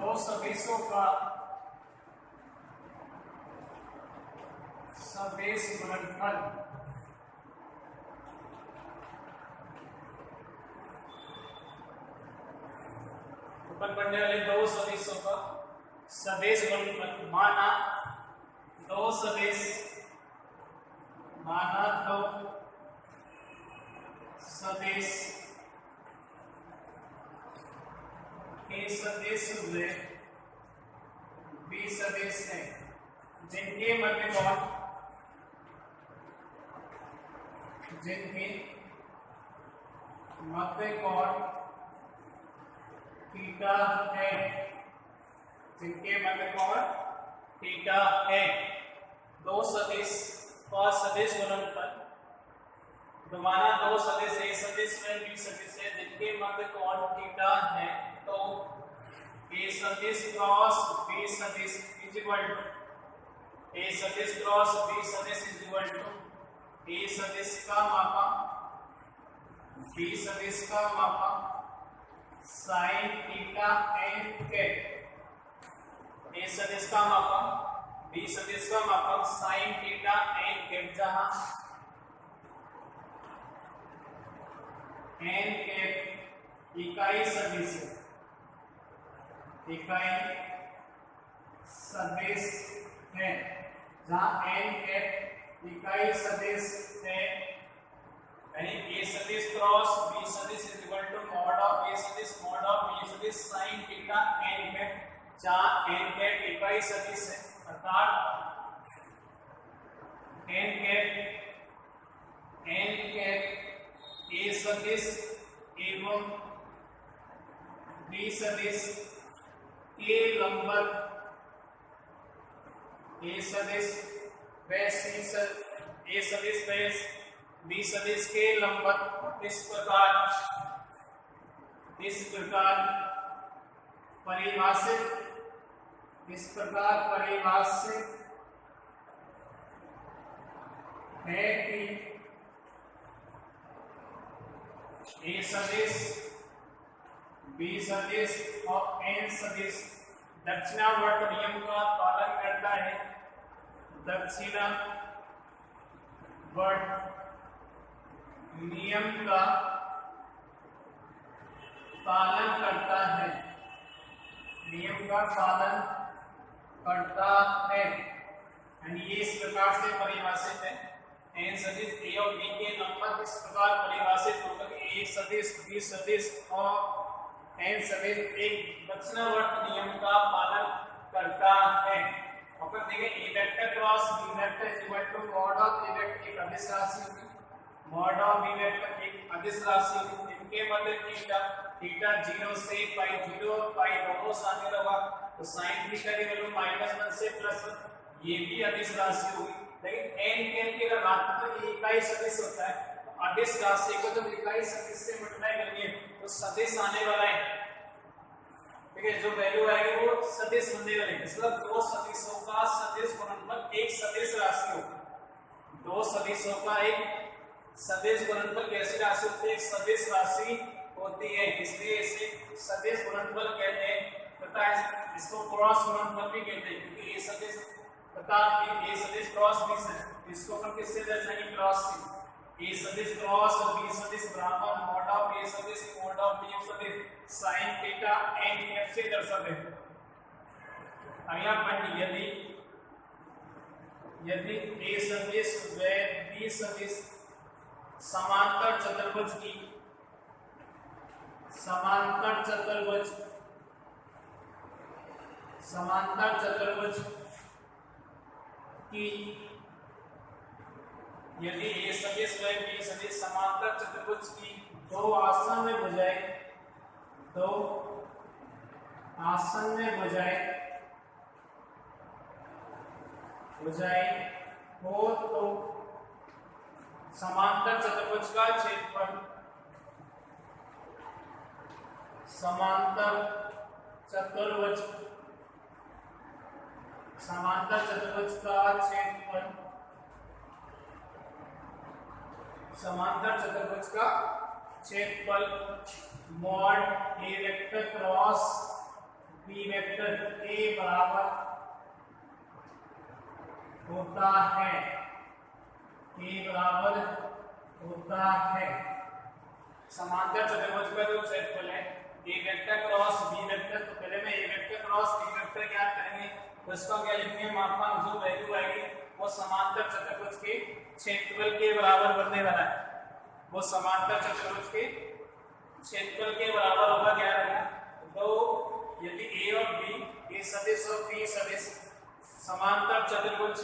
दो सदिशों का सदिश गुणनफल उत्पन्न करने वाले दो सदिशों का सदिश गुणनफल माना दो सदिश ए सदिश हुए बी सदिश है जिनके मध्य कोण थीटा है, जिनके मध्य कोण थीटा है। दो सदिश और सदिश गुणनफल माना दो सदिश ए सदिश है बी सदिश है जिनके मध्य कोण थीटा है, तो ए सदिश क्रॉस बी सदिश इज इक्वल टू ए सदिश क्रॉस बी सदिश इज इक्वल टू ए सदिश का मापा बी सदिश का मापा साइन थीटा एन कैप। ए सदिश का मापा बी सदिश का मापक साइन थीटा एन कैप, जहां एन कैप इकाई सदिश है, जहां एन कैप इकाई सदिश है, यानी ए सदिश क्रॉस बी सदिश is equal to mod of A सदिश मॉड ऑफ बी सदिश साइन थीटा एन कैप, जहां एन कैप इकाई सदिश है, अर्थात एन कैप ए सदिश एवं बी सदिश के लंबवत ए सदिश व बी सदिश के लंबवत इस प्रकार परिभाषित है कि ए सदिश बी सदिश और एन सदिश दक्षिणावर्त नियम का पालन करता है, दक्षिणावर्त नियम का पालन करता है, यानी ये इस प्रकार से परिभाषित है। एन सदिश ए और बी के नंबर इस प्रकार परिभाषित होकर ए सदिश बी सदिश और एन सदिश एक दक्षिणावर्त नियम का पालन करता है। और फिर देखिए A vector cross B vector is equal to mod of A vector एक अदिश राशि होगी, मॉड ऑफ बी वेक्टर एक अदिश राशि होगी, इनके मध्य थीटा 0 से पाई 0 पाई दोनों शामिल होगा, तो sin थीटा की वैल्यू -1 से +1 ये भी अदिश राशि होगी। लेकिन n कैप की अगर बात करें तो ये इकाई सदिश होता है, तो अदिश राशि को जब इकाई सदिश से मल्टीप्लाई करेंगे तो सदिश आने वाला है, ठीक है, जो वैल्यू आएगी वो सदिश बनने वाले हैं। मतलब दो सदिशों का सदिश गुणनफल एक सदिश राशि होगा, दो सदिशों का एक सदिश गुणनफल कैसी राशि होती है, एक सदिश राशि होती है, इसलिए इसे सदिश गुणनफल कहते हैं तथा इसको क्रॉस गुणनफल भी कहते हैं, क्योंकि ये सदिश तथा ए सदिश क्रॉस बी सदिश इसको अपन किससे दर्शाएंगे, क्रॉस से। ए सदिश क्रॉस बी सदिश बराबर मॉड ऑफ ए सदिश मॉड ऑफ बी सदिश sin थीटा एन कैप से दर्शाते हैं। अगला पॉइंट, यदि ए सदिश व बी सदिश समांतर चतुर्भुज की यदि ए सदिश व बी सदिश समांतर चतुर्भुज की दो आसन्न भुजाएं हो तो समांतर चतुर्भुज का क्षेत्रफल समांतर चतुर्भुज का क्षेत्रफल मॉड ए वेक्टर क्रॉस बी वेक्टर के बराबर होता है, के बराबर होता है। समांतर चतुर्भुज का जो क्षेत्रफल है A vector cross B vector, तो पहले मैं ए वेक्टर क्रॉस बी वेक्टर ज्ञात करेंगे, तो इसका क्या लिखेंगे, मापांक जो वैल्यू आएगी वो समांतर चतुर्भुज के क्षेत्रफल के बराबर बनने वाला है, वो समांतर चतुर्भुज के क्षेत्रफल के बराबर होगा। क्या रहेगा, तो यदि ए और बी, ए सदिश और बी सदिश समांतर चतुर्भुज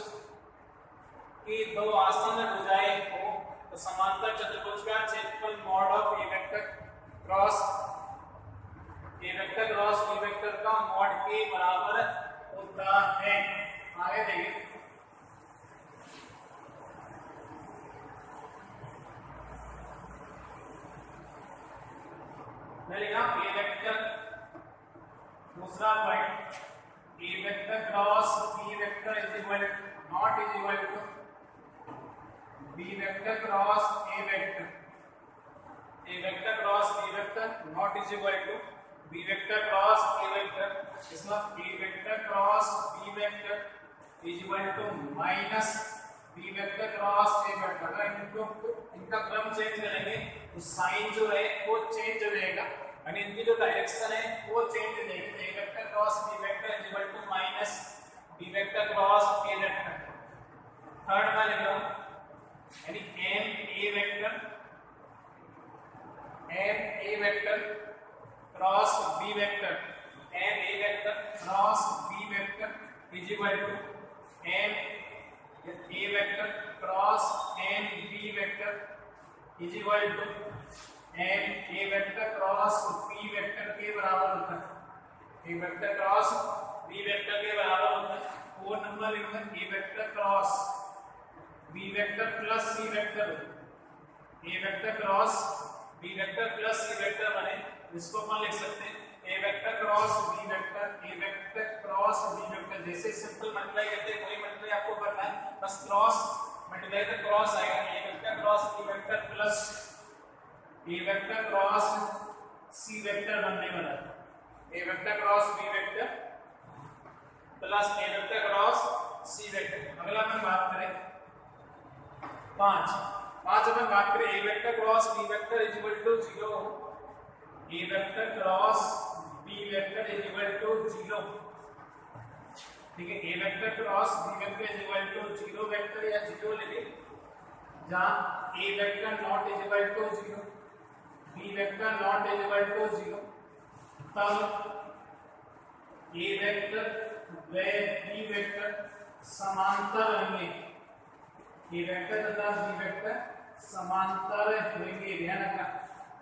की दो आसन्न भुजाएं हो, तो समांतर चतुर्भुज का क्षेत्रफल mod of A vector cross B vector का मॉड के बराबर होता है। आगे देखिए, मैं लिखा ए वेक्टर, दूसरा point A vector cross B vector is equal not is equal to B vector cross A vector, A vector cross B vector not is equal to B vector cross A vector. इसका A vector cross B vector is equal to minus B vector cross A vector. अगर इनका क्रम change करेंगे तो sign जो है वो change हो जाएगा और इनकी जो डायरेक्शन है वो चेंज हो जाएगी। तो A vector cross B vector is equal to minus B vector cross A vector. Third में लिख रहा हूं, यानी M A vector cross B vector, M A vector cross B vector is equal to M A vector cross M B vector is equal to M A vector cross B vector के बराबर होता है। A vector cross B vector के बराबर होता है। 4 number लिखना, A vector cross B vector plus C vector, A vector cross B vector plus C vector बने, इसको अपन लिख सकते हैं A vector cross B vector, A vector cross B vector. जैसे सिंपल मल्टीप्लाई करते हैं, कोई मल्टीप्लाई आपको करना है, बस क्रॉस मल्टीप्लाई तो क्रॉस आएगा। A vector cross B vector plus A vector cross C vector बनने वाला है। A vector cross B vector plus A vector cross C vector. अगला अपन बात करें 5 अपन बात करें A vector cross B vector is equal to 0, A vector cross B vector is equal to 0। ठीक है, A vector cross B vector is equal to 0 vector या 0 लेंगे, जहां A vector not is equal to 0, B vector not is equal to 0, तब A vector व B vector समांतर होंगे। A vector तथा बी वेक्टर समांतर होंगे, ध्यान रखना।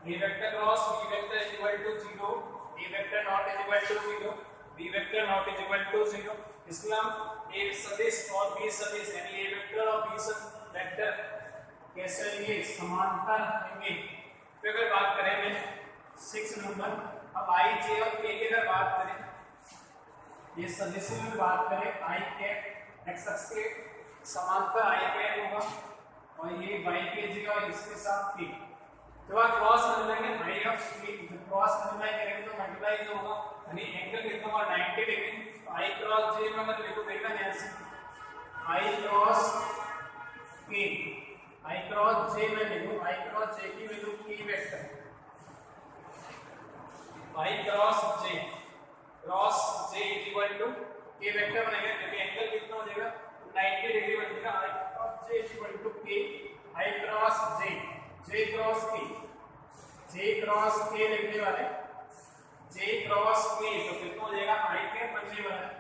A vector cross B vector is equal to 0, A vector not is equal to 0, B vector not is equal to 0। इसलिए हम ए सदिश और बी सदिश यानी ए वेक्टर और बी वेक्टर कैसे होंगे, समांतर होंगे। फिर अगर बात करें मैं 6 नंबर, अब आई जे और के की अगर बात करें, ये सदिशों में बात करें, आई कैप एक्स अक्ष के समांतर आई कैप होगा और ये वाई के जी और इसके साथ के। जब आप क्रॉस मल्टीप्लाई करेंगे आई ऑफ के, जब क्रॉस मल्टीप्लाई करेंगे तो मल्टीप्लाई जो होगा यानी एंगल कितना होगा 90 डिग्री। तो आई क्रॉस जे में अगर लिखो देखना ध्यान से, आई क्रॉस के, आई क्रॉस जे में लिखो, आई क्रॉस जे की value K vector, I cross J is equal to K vector बनेगा, क्योंकि एंगल कितना हो जाएगा 90 डिग्री बन जाएगा। I cross J is equal to K, I cross J, J cross के, जे क्रॉस के लिखने वाले, जे क्रॉस के तो कितना हो जाएगा आई कैप बनने वाला है,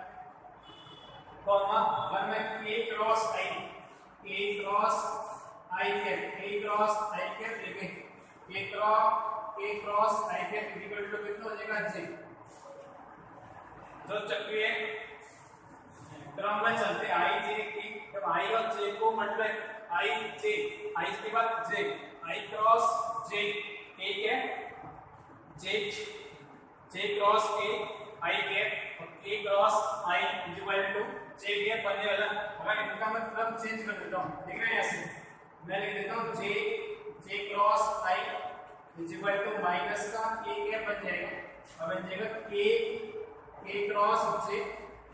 कॉमा 1 में के cross I, K cross I cap, K cross I cap लिखे, K cross I cap equal to कितना हो जाएगा जे। जो चक्रीय क्रम में चलते आई जे की, जब आई और जे को मल्टीप्लाई, आई जे, आई के बाद जे, आई क्रॉस जे, के जे क्रॉस के आई कैप और K cross I is equal to J cap बनने वाला। अगर इनका मैं क्रम चेंज कर देता हूं, देख रहे हैं ऐसे, मैं लिख देता हूं J cross I is equal to minus का के कैप बन जाएगा, अब बन जाएगा के k cross j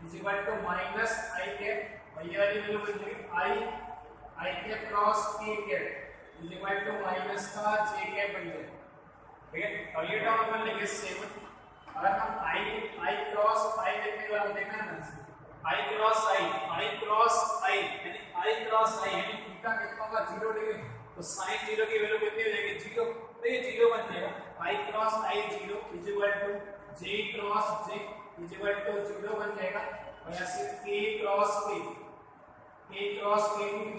is equal to minus i cap और ये वाली वैल्यू बन जाएगी i cap cross k cap is equal to minus का j कैप बन जाएगा। ठीक है, और ये टर्म अपन लेंगे 7। अगर हम i क्रॉस i लिखने वाला देखना है ना, i क्रॉस i यानी i क्रॉस i यानी थीटा कितना होगा 0 डिग्री, तो sin 0 की वैल्यू कितनी हो जाएगी 0, तो ये 0 बन जाएगा। i cross i 0 is equal to j cross j is equal to 0 बन जाएगा और यहाँ से k क्रॉस k की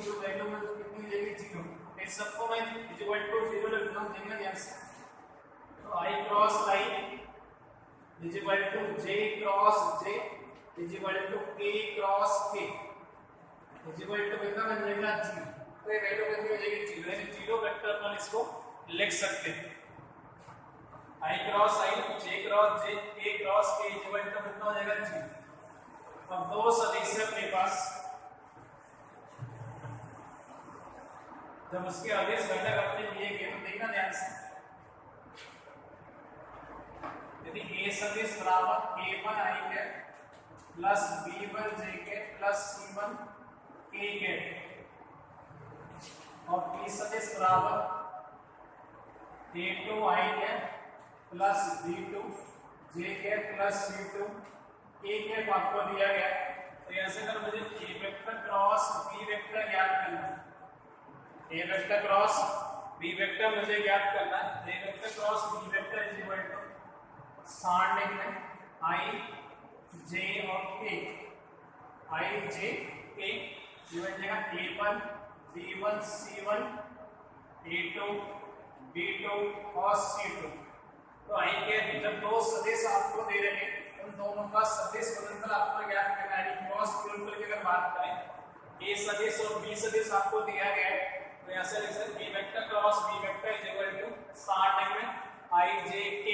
जो वैल्यू में कितनी हो जाएगी 0, इन सबको मैं इज इक्वल टू 0 लिख दूंगा, देखना ध्यान से। तो i cross i is equal to j cross j is equal to k cross k is equal to कितना बन जाएगा 0, तो ये वैल्यू कितनी हो जाएगी 0, यानी 0 वेक्टर अपन इसको लिख सकते हैं। i cross i j cross j k cross k is equal to कितना हो जाएगा 0। अब दो सदिश है अपने पास, जब उसके अदिश घटक अपने लिए गए तो देखना ध्यान से, यदि a सदिश बराबर a1 i के प्लस b1 j के प्लस c1 k के और b सदिश बराबर a2 i के प्लस b2 j के प्लस c2 k के आपको दिया गया, तो यहाँ से अगर मुझे a vector cross b vector ज्ञात करना है, a vector cross b vector मुझे ज्ञात करना है, a vector cross b vector is equal to सारणी में i j और k, i j k ये बन जाएगा a1 b1 c1 a2 b2 और c2। तो i के जब दो सदिश आपको दे रहे हैं उन दोनों का सदिश बदलकर आपको ज्ञात करना है। क्रॉस गुणनफल की अगर बात करें a सदिश और b सदिश आपको दिया गया है, तो यहाँ से लिख सकते हैं a vector cross b vector is equal to सारणी में i j k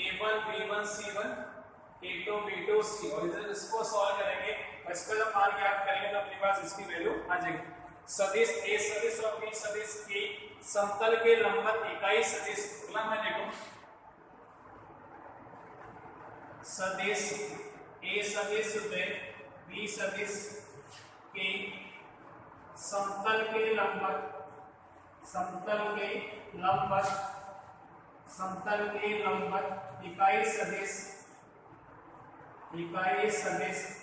a1 b1 c1 a2 b2 c, और इसको सॉल्व करेंगे और इसका जब मान ज्ञात करेंगे तो अपने पास इसकी वैल्यू आ जाएगी। सदिश a सदिश और b सदिश के समतल के लंबवत इकाई सदिश, अगला मैं लिखूं सदिश a सदिश b सदिश के समतल के लंबवत इकाई सदिश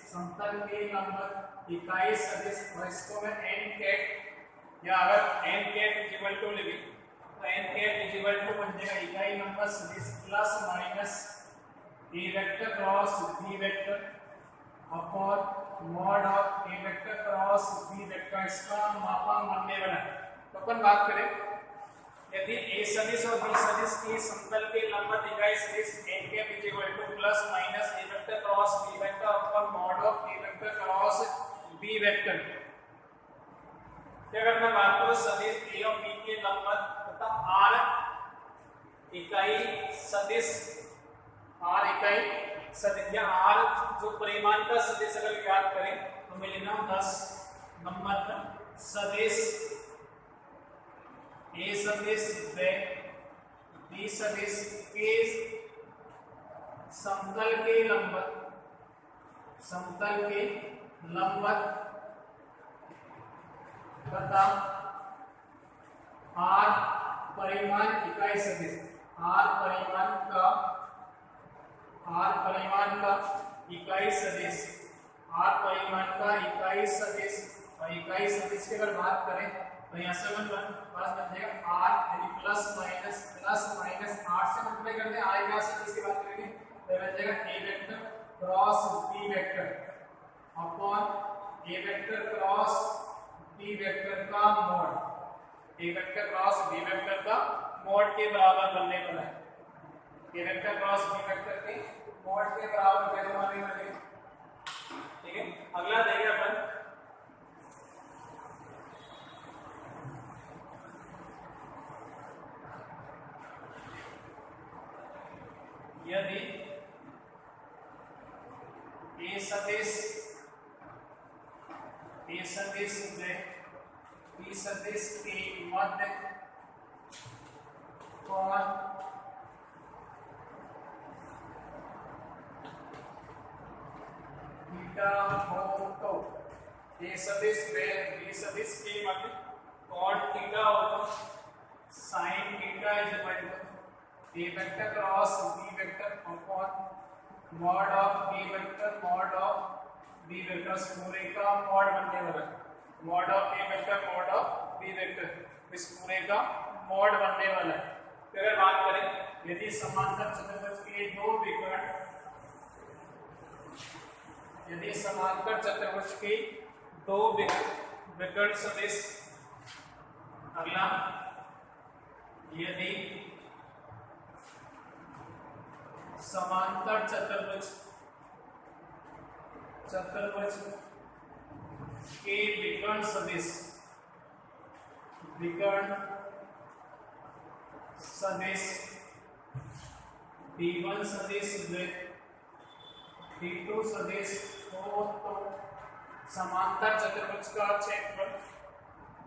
समतल के लंबवत इकाई सदिश, और इसको मैं n कैट या अगर n cap is equal to लिखे तो n cap is equal to बन जाएगा इकाई लंबवत सदिश plus minus a vector cross b vector upon mod of a vector cross b vector, इसका मापांक मानने वाला है। तो अपन बात करें यदि a सदिश और b सदिश की समतल के लंबवत इकाई सदिश n cap is equal two plus minus a vector cross b vector upon mod of a vector cross b vector. अगर मैं बात करूं सदिश a और b के लंबवत तथा r इकाई सदिश या r जो परिमाण का सदिश अगर ज्ञात करें तो मैं लिखना 10 नंबर का सदिश a सदिश b सदिश के समतल के लंबवत तथा r परिमाण इकाई सदिश, r परिमाण का इकाई सदिश और इकाई सदिश की अगर बात करें तो यहाँ से पास बन जाएगा r यानी प्लस माइनस 8 से मल्टीप्लाई करते हैं i का सदिश की बात करेंगे तो बन जाएगा a vector cross b vector upon a vector cross b vector का mod, a vector cross b vector का मॉड के बराबर बनने वाला है। a vector cross b vector के मॉड के बराबर वैल्यू आने वाली है। ठीक है, अगला देखेंगे अपन यदि a सदिश में b सदिश के मध्य कोण ए सदिश बी सदिश के मतलब cot थीटा होगा sin थीटा is equal to a vector cross b vector upon mod of b vector पूरे का मॉड बनने वाला है mod of a vector mod of b vector इस पूरे का मॉड बनने वाला है। तो अगर बात करें यदि समांतर चतुर्भुज के दो विकर्ण यदि समांतर चतुर्भुज के दो विकर्ण सदिश अगला यदि समांतर चतुर्भुज के विकर्ण सदिश d1 सदिश d2 सदिश हो तो समांतर चतुर्भुज का क्षेत्रफल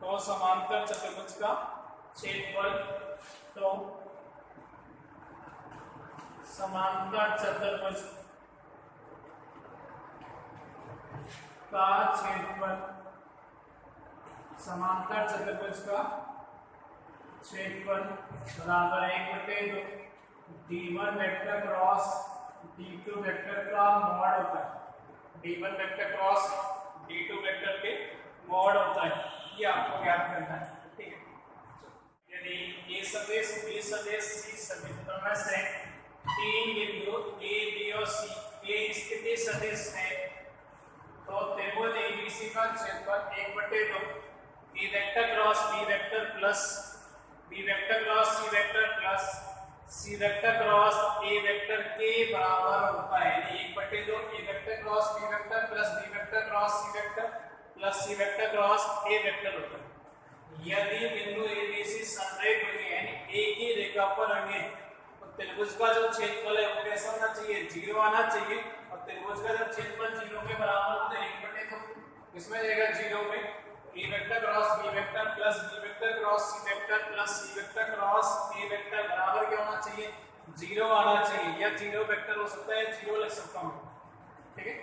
तो समांतर चतुर्भुज का क्षेत्रफल तो समांतर चतुर्भुज का क्षेत्रफल समांतर चतुर्भुज का क्षेत्रफल बराबर 1/2 d1 vector cross d2 vector का मॉड होता है d1 vector cross d2 vector के मॉड होता है ये आपको ज्ञात करना है। ठीक है यदि a सदिश b सदिश c सदिश में से तीन बिंदु a b और c के स्थिति सदिश है तो त्रिभुज ABC का क्षेत्रफल 1/2 a vector cross b vector plus b vector cross c vector plus c vector cross a vector के बराबर होता है यानी 1/2 a vector cross b vector plus b vector cross c vector plus c vector cross a vector होता है। यदि बिंदु ABC संरेख होंगे यानी एक ही रेखा पर होंगे तो त्रिभुज का जो क्षेत्रफल है वो कैसा होना चाहिए 0 आना चाहिए और त्रिभुज का जब क्षेत्रफल 0 के बराबर होता है 1/2 इसमें जाएगा 0 में a vector cross b vector plus b vector cross c vector plus c vector cross a vector बराबर क्या होना चाहिए 0 आना चाहिए या 0 वेक्टर हो सकता है 0 लिख सकता हूं। ठीक है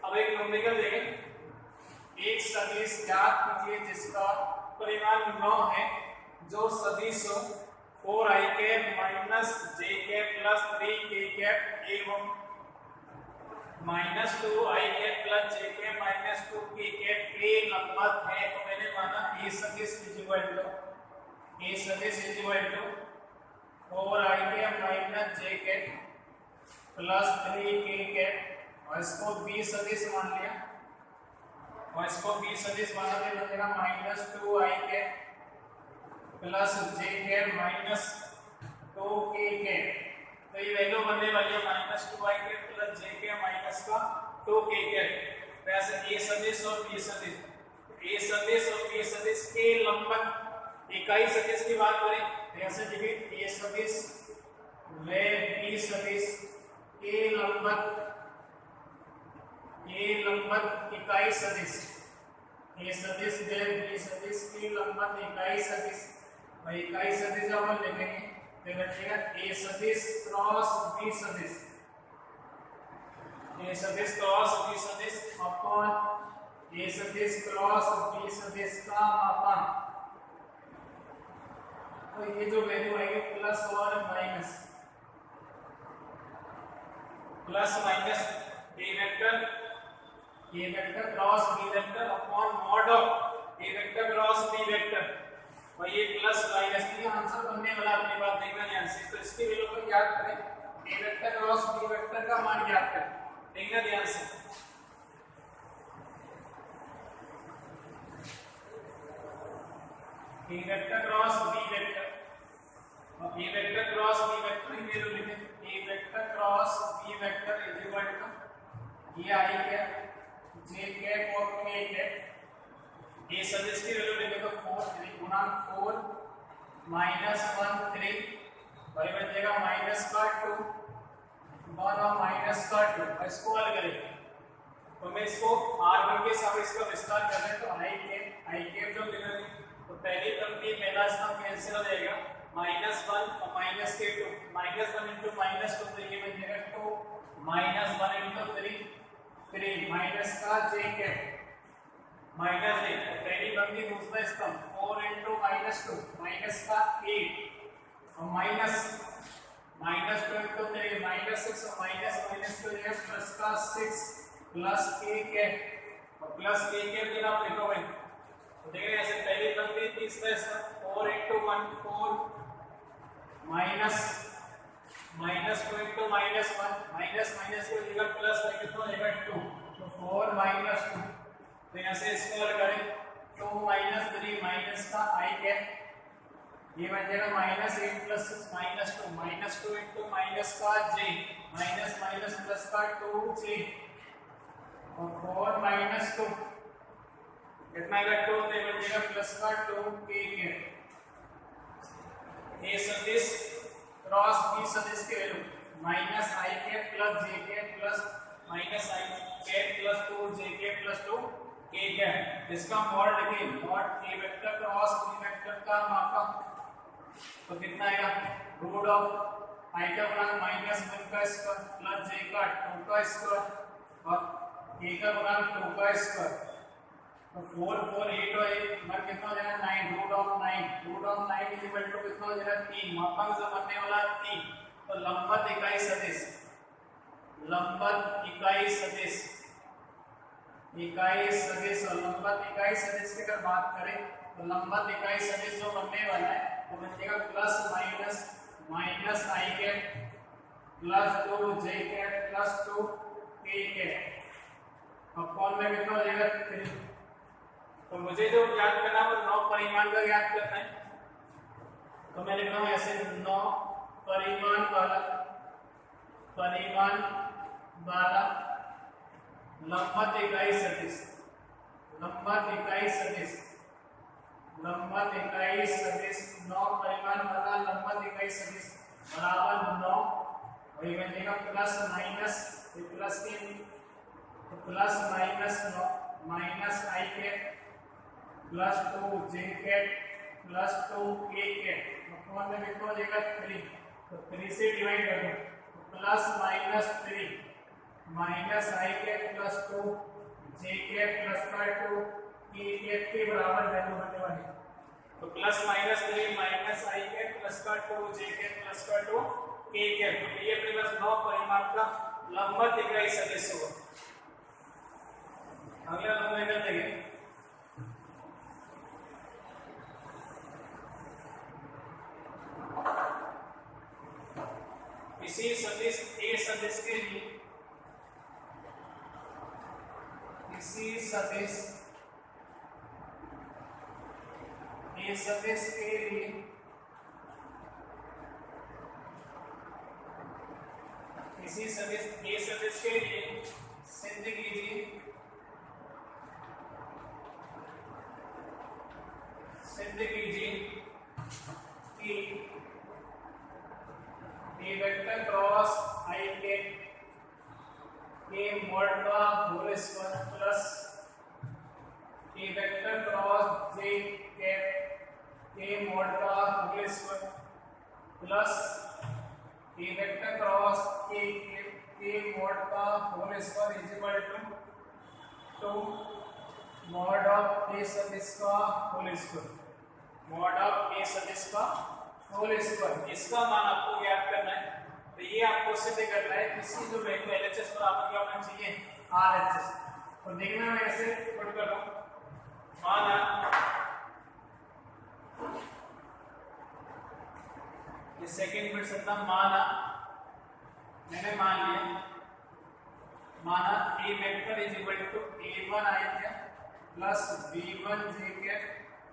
अब एक न्यूमेरिकल देखें एक सदिश ज्ञात कीजिए जिसका परिमाण 9 है जो सदिश 4i minus j plus 3k एवं -2i plus j minus 2k के लंबवत है तो मैंने माना a सदिश is equal to 4i minus j plus 3k और इसको b सदिश मान लिया और इसको b सदिश माना तो लगेगा -2i plus j minus 2k तो ये वैल्यू बनने वाली है -2i प्लस j माइनस का 2k वैसे a सदिश और b सदिश के लंबवत इकाई सदिश की बात करें ऐसे देखिए a सदिश व b सदिश के लंबवत इकाई सदिश a सदिश व b सदिश के लंबवत इकाई सदिश और इकाई सदिश जब हम लिखेंगे तो बचेगा a सदिश क्रॉस b सदिश a सदिश क्रॉस b सदिश अपॉन a सदिश क्रॉस b सदिश का मापांक तो ये जो वैल्यू आएगी प्लस और minus a vector cross b vector upon mod of a vector cross b vector और ये प्लस माइनस ये आंसर बनने वाला अपनी बात देखना ध्यान से तो इसकी वैल्यू को ज्ञात करें a vector cross b vector का मान ज्ञात करें देखना ध्यान से a vector cross b vector और a vector cross b vector की वैल्यू लिखें a vector cross b vector is equal to ये आई क्या j कैप और k कैप a सदिश की वैल्यू लिखे तो 4 3 गुना 4 -1 3 भाई बन जाएगा माइनस का 2 और माइनस का 2 इसको हल करें तो मैं इसको r1 के साथ इसका विस्तार कर रहे हैं तो i कैप जब लिखेंगे तो पहली पंक्ति पहला स्तंभ कैंसिल हो जाएगा -1 और माइनस के 2 -1 * -2 तो ये बन जाएगा 2 -1 * 3 3 माइनस का j कैप माइनस नहीं, पहली पंक्ति दूसरा स्तंभ 4 इंटू माइनस 2 माइनस का 8 और माइनस 2 इंटू 3 माइनस 6 और माइनस तो ये प्लस का 6 प्लस के और प्लस के बिना आप लिखो भाई। तो देख रहे हैं ऐसे पहली पंक्ति तीसरा स्तंभ 4 into 1 4 minus 2 into minus 1 minus को लिखा प्लस का कितना हो जाएगा 2 तो 4 माइनस 2 तो यहाँ से स्क्वायर करें 2 माइनस 3 माइनस का आई कैप ये बन जाएगा minus 8 plus 6 minus 2 into minus का जे माइनस प्लस का 2 जे और 4 माइनस 2 कितना आएगा 2 तो बन जाएगा प्लस का 2 के कैप ए सदिश क्रॉस बी सदिश के वैल्यू माइनस आई कैप प्लस जे कैप प्लस माइनस आई कैप प्लस 2 जे कैप प्लस 2 के कैप। इसका मॉड लिखिए मॉड ए वेक्टर क्रॉस बी वेक्टर का मापा तो कितना आएगा रूट ऑफ आई का गुणांक माइनस 1 का स्क्वायर प्लस जे का 2 का स्क्वायर और ए का गुणांक 2 का स्क्वायर तो 4 4 8 और 1 मतलब कितना हो जाएगा 9 root of 9 is equal to कितना हो जाएगा 3 मापांक जो बनने वाला 3 तो लंबवत इकाई सदिश और लंबवत इकाई सदिश की अगर बात करें तो लंबवत इकाई सदिश जो बनने वाला है वो बन जाएगा प्लस माइनस आई कैप प्लस 2 जे कैप प्लस 2 के कैप और कौन में कितना हो जाएगा 3 तो मुझे जो याद करना है वो 9 परिमाण का याद करना है तो मैं लिख रहा हूँ ऐसे 9 परिमाण वाला लंबवत इकाई सदिश लंबवत इकाई सदिश 9 परिमाण वाला लंबवत इकाई सदिश बराबर 9 और ये बन जाएगा प्लस माइनस ये प्लस के तो प्लस माइनस 9 माइनस आई कैप प्लस 2 जे कैप प्लस 2 के कैप और में कितना हो जाएगा 3 तो 3 से डिवाइड कर दो तो प्लस माइनस 3 माइनस आई कैप प्लस 2 जे कैप प्लस का 2 के कैप के बराबर वैल्यू बनने वाली तो प्लस माइनस 3 माइनस आई कैप प्लस का 2 जे कैप प्लस का 2 के कैप तो ये अपने पास 9 परिमाण का लंबवत इकाई सदिश होगा। अगला नंबर करते हैं इसी सदिश ए सदिश के लिए इसी सदिश ए सदिश के लिए इसी सदिश ए सदिश के लिए सिद्ध कीजिए कि ए वेक्टर क्रॉस आई के मॉड का whole square plus A vector cross J के मॉड का whole square plus A vector cross K mod का whole square is equal to mod of A सदिश का होल स्क्वायर इसका मान आपको याद करना है तो ये आपको सिद्ध करना है किसी जो वैल्यू एलएचएस बराबर क्या होना चाहिए आरएचएस तो देखना मैं ऐसे पुट कर रहा हूं माना ये सेकंड बिट सकता माना मैंने मान लिया माना A vector is equal to a1 i cap plus b1 j cap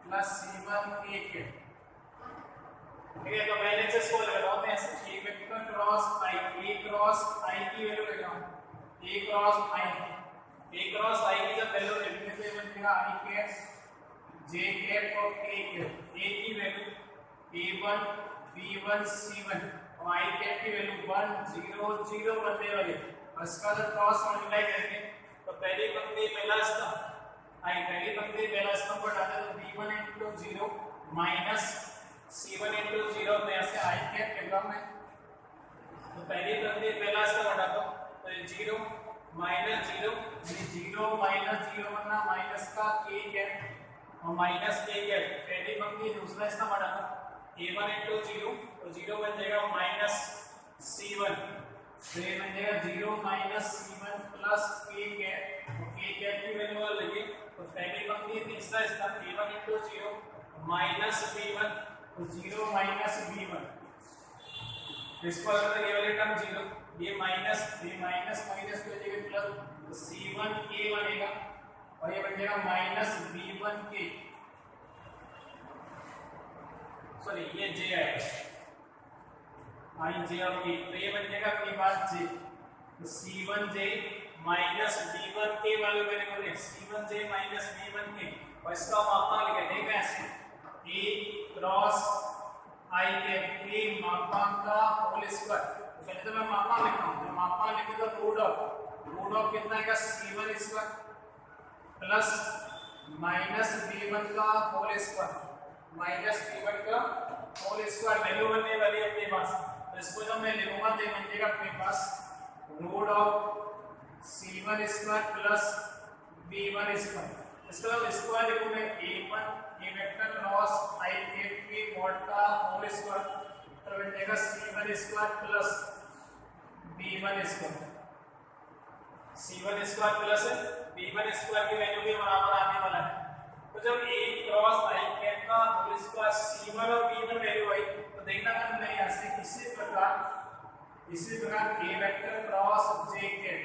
plus c1 k cap ठीक है तो मैं एलएचएस को लगा रहा हूं ऐसे ए वेक्टर क्रॉस i की वैल्यू ले रहा हूं a क्रॉस i की जब वैल्यू लिखने से बनेगा i कैप j कैप और k कैप a की वैल्यू a1 b1 c1 और i कैप की वैल्यू 1 0 0 बनने वाली और इसका जब क्रॉस मल्टीप्लाई करेंगे तो पहली पंक्ति पहला स्तंभ आई पहली पंक्ति पहला स्तंभ को डालते तो b1 into 0 minus c1 into 0 में ऐसे i कैप लिख रहा हूं मैं तो पहली पंक्ति पहला स्तंभ हटा दो तो 0 माइनस 0 यानी 0 माइनस 0 वरना माइनस का k कैप और माइनस k कैप पहली पंक्ति दूसरा इसका बड़ा a1 into 0 तो 0 बन जाएगा माइनस c1 तो ये बन जाएगा 0 minus c1 plus k cap तो k कैप की वैल्यू लगी तो पहली पंक्ति तीसरा इसका a1 into 0 माइनस b1 तो 0 माइनस b1 इसको अगर ये वाली टर्म 0 ये माइनस माइनस को जगह प्लस तो c1 k बनेगा और ये बन जाएगा माइनस b1 k सॉरी ये j आएगा आई j ऑफ k तो ये बन जाएगा k बार j तो c1j माइनस b1 k वाले मैंने बोले c1j माइनस b1 k और इसका मापांक लिखा है देखा ऐसे a cross i cap k मापांक का होल स्क्वायर तो पहले तो मैं मापांक लिखता हूं तो मापांक लिखे तो रूट ऑफ कितना आएगा c1 square plus minus b1 का होल स्क्वायर माइनस b1 का होल स्क्वायर वैल्यू बनने वाली है अपने पास तो इसको जब मैं लिखूंगा तो बन जाएगा अपने पास root of c1 square plus b1 square इसका स्क्वायर लिखूं मैं a1 ये वेक्टर क्रॉस i कैप के मॉड का होल स्क्वायर तो बन जाएगा c1 square plus b1 square c1 square plus b1 square की वैल्यू के बराबर आने वाला है तो जब a क्रॉस i कैप का होल स्क्वायर c1 और b1 वैल्यू आई तो देखना कि मैं यहां से इसी प्रकार a vector cross j cap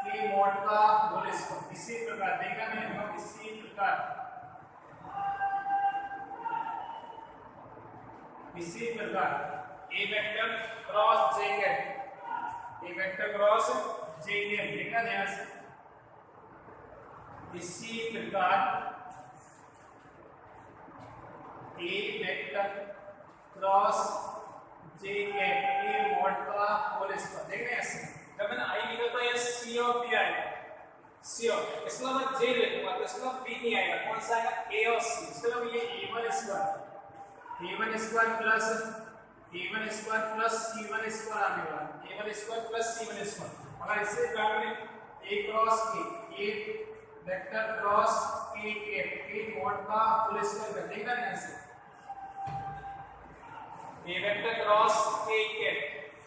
के मॉड का होल स्क्वायर इसी प्रकार देखना मैं लिखूंगा इसी प्रकार a vector cross j cap देखना ध्यान से इसी प्रकार a vector cross j cap के मॉड का होल स्क्वायर देखना ऐसे जब मैंने i लिखा तो ये c ऑफ b आएगा c ऑफ इसका मैं j लिखूंगा तो इसका b नहीं आएगा कौन सा आएगा a और c इसका मतलब ये a1 square plus c1 square आने वाला a1 square plus c1 square अगर इससे काम करें a cross k a vector cross k के मॉड का होल स्क्वायर कर देगा ना ऐसे a vector cross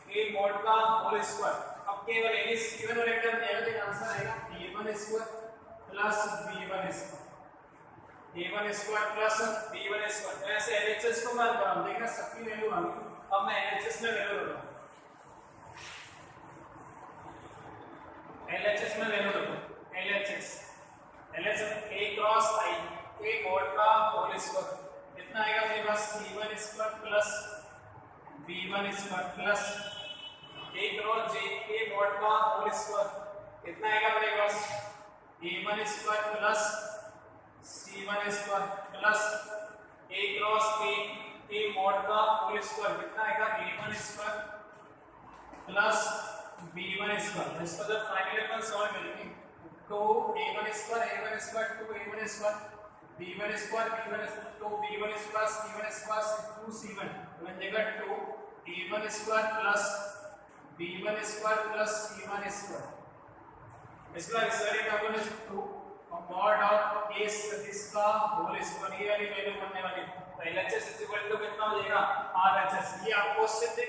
k mod का होल स्क्वायर अब केवल यानी c1 वेक्टर में आंसर आएगा a1 square plus b1 square a1 square plus b1 square तो ऐसे LHS को मान कर हम देखना सबकी वैल्यू आ गई अब मैं LHS में वैल्यू रखूं LHS में वैल्यू रखूं LHS a क्रॉस i के मॉड का होल स्क्वायर कितना आएगा मेरे पास c1 square plus b1 square plus a cross j के मॉड का होल स्क्वायर कितना आएगा मेरे पास a1 square plus c1 square plus a cross k mod का होल स्क्वायर कितना आएगा a1 square plus b1 square इसको जब फाइनली अपन सॉल्व करेंगे तो a1 square 2a1 square b1 square तो b1 square c1 square 2c1 बन जाएगा 2a1 square plus b1 square plus c1 square इसका स्क्वायर का अपन 2 मॉड ऑफ a सदिश का होल स्क्वायर ये वाली वैल्यू बनने वाली है तो LHS कितना हो जाएगा RHS ये आपको सिर्फ